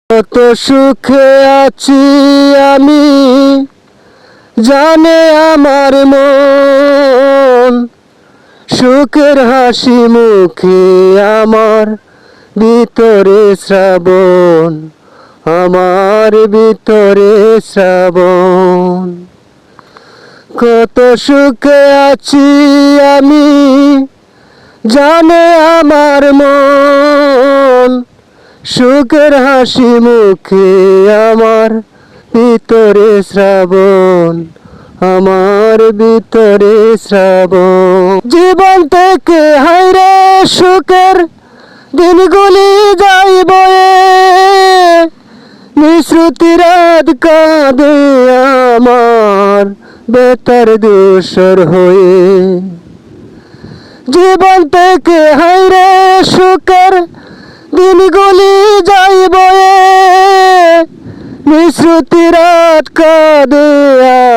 কত সুখে আছি আমি, জানে আমার মন। সুখের হাসি মুখে আমার, ভিতরে শ্রাবণ, আমার ভিতরে শ্রাবণ। কত সুখে আছি আমি, জানে আমার মন। সুখের হাসি মুখে আমার, ভিতরে শ্রাবণ, আমার ভিতরে শ্রাবণ। জীবন থেকে হায়রে সুখের দিনগুলি যাই বয়ে, নিঃশ্রুতি রাত কাঁদে আমার, বেতার দূষর হয়ে। জীবন থেকে হায়রে সুখের দিনগুলি যাই বয়ে, নিঃশ্রুতি রাত কাঁদে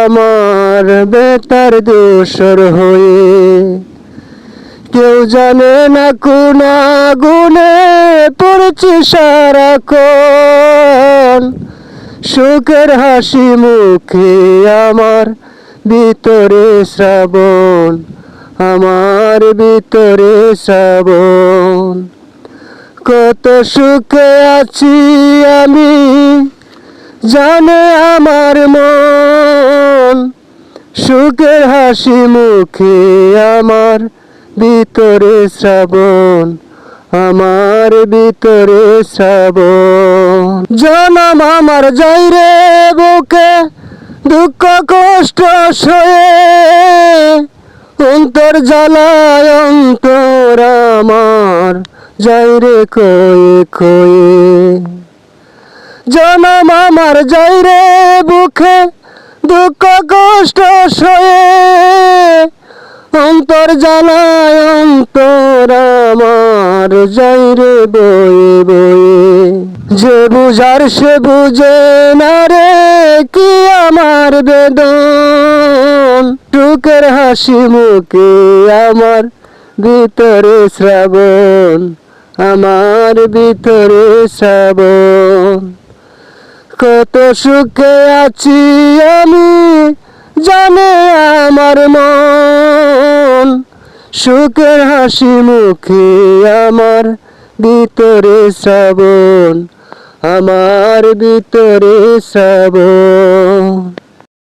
আমার, বেতার দূষর হয়ে। কেউ জানে না কোন আগুনে পড়েছি সারাক্ষণ। সুখের হাসি মুখে আমার, ভিতরে শ্রাবণ, আমার ভিতরে শ্রাবণ। কত সুখে আছি আমি, জানে আমার মন। সুখের হাসি মুখে আমার, ভিতরে শ্রাবণ, আমার ভিতরে শ্রাবণ। জনম আমার যাই রে বুকে, দুঃখ কষ্ট সয়ে, অন্তর জ্বালায় অন্তর আমার, যাই রে কয়ে কয়ে। জনম আমার যাই রে বুকে, দুঃখ কষ্ট সয়ে, অন্তর জ্বালায় অন্তর আমার, যাই রে বয়ে বয়ে। যে বুঝার সে বুঝে না রে কি আমার বেদন। সুখের হাসি মুখে আমার, ভিতরে শ্রাবণ, আমার ভিতরে শ্রাবণ। কত সুখে আছি আমি, জানে আমার মন। সুখের হাসি মুখে আমার, ভিতরে শ্রাবণ, আমার ভিতরে শ্রাবণ।